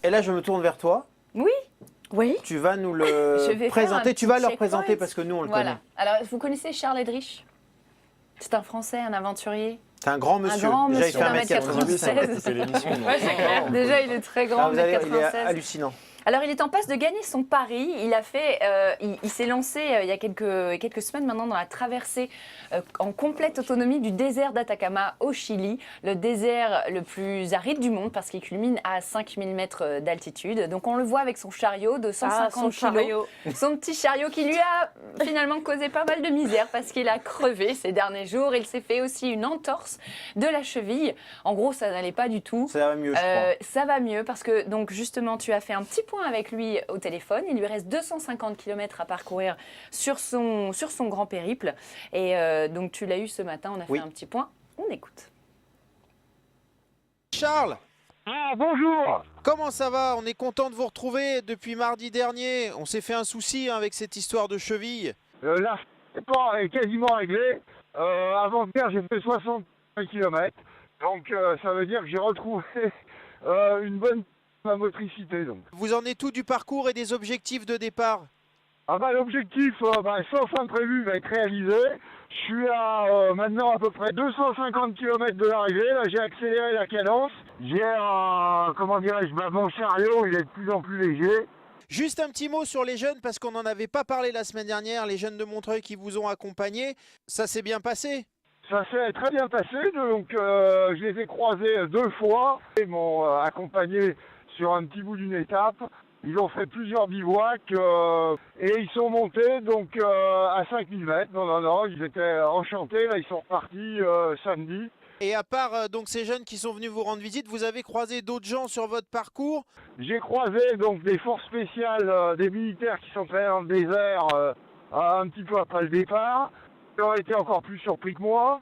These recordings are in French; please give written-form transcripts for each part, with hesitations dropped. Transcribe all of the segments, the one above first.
Et là, je me tourne vers toi. Oui. Oui. Tu vas nous le présenter. Tu vas le présenter parce que nous, on le connaît. Alors, vous connaissez Charles Edrich? C'est un Français, un aventurier. C'est un grand monsieur. Déjà, il fait 1m96. Déjà, il est très grand, 1m96. Il est hallucinant. Alors, il est en passe de gagner son pari. Il s'est lancé il y a quelques semaines maintenant dans la traversée en complète autonomie du désert d'Atacama au Chili, le désert le plus aride du monde parce qu'il culmine à 5000 mètres d'altitude. Donc, on le voit avec son chariot de 150 kilos. Son petit chariot qui lui a finalement causé pas mal de misère parce qu'il a crevé ces derniers jours. Il s'est fait aussi une entorse de la cheville. En gros, ça n'allait pas du tout. Ça va mieux, je crois. Ça va mieux parce que, donc, justement, tu as fait un petit point avec lui au téléphone. Il lui reste 250 km à parcourir sur son grand périple. Et donc, tu l'as eu ce matin. On a fait un petit point. On écoute. Charles! Ah, bonjour! Comment ça va? On est content de vous retrouver depuis mardi dernier. On s'est fait un souci avec cette histoire de cheville. Là, c'est pas quasiment réglé. Avant-hier, j'ai fait 60 km. Donc, ça veut dire que j'ai retrouvé une bonne motricité. Donc. Vous en êtes tout du parcours et des objectifs de départ? Ah bah, l'objectif, sauf imprévu, va être réalisé. Je suis à maintenant à peu près 250 km de l'arrivée. Là, j'ai accéléré la cadence. J'ai mon chariot, il est de plus en plus léger. Juste un petit mot sur les jeunes, parce qu'on n'en avait pas parlé la semaine dernière, les jeunes de Montreuil qui vous ont accompagné. Ça s'est bien passé? Ça s'est très bien passé, donc je les ai croisés 2 fois. Ils m'ont accompagné sur un petit bout d'une étape. Ils ont fait plusieurs bivouacs et ils sont montés donc à 5000 mètres. Non, ils étaient enchantés. Là, ils sont repartis samedi. Et à part donc ces jeunes qui sont venus vous rendre visite, vous avez croisé d'autres gens sur votre parcours? J'ai croisé donc des forces spéciales, des militaires qui sont allés dans le désert un petit peu après le départ. Ils ont été encore plus surpris que moi.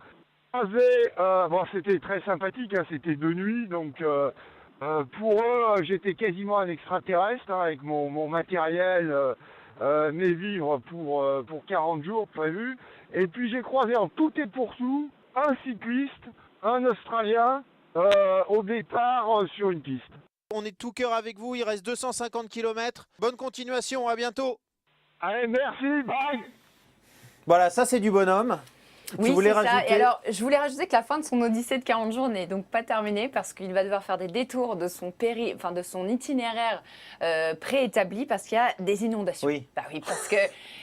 C'était très sympathique, hein, c'était de nuit, donc pour eux, j'étais quasiment un extraterrestre avec mon matériel, mes vivres pour 40 jours prévus. Et puis j'ai croisé en tout et pour tout un cycliste, un Australien, au départ sur une piste. On est de tout cœur avec vous, il reste 250 km. Bonne continuation, à bientôt. Allez, merci, bye. Voilà, ça c'est du bonhomme. Oui, c'est ça. Et alors, je voulais rajouter que la fin de son odyssée de 40 jours n'est donc pas terminée parce qu'il va devoir faire des détours de son itinéraire préétabli parce qu'il y a des inondations. Oui. Bah oui, parce que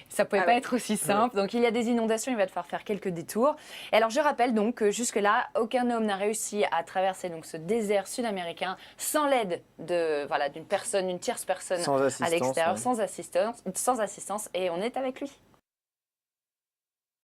ça ne pouvait pas être aussi simple. Donc, il y a des inondations, il va devoir faire quelques détours. Et alors, je rappelle donc que jusque-là, aucun homme n'a réussi à traverser donc ce désert sud-américain sans l'aide d'une tierce personne à l'extérieur, sans assistance. Et on est avec lui.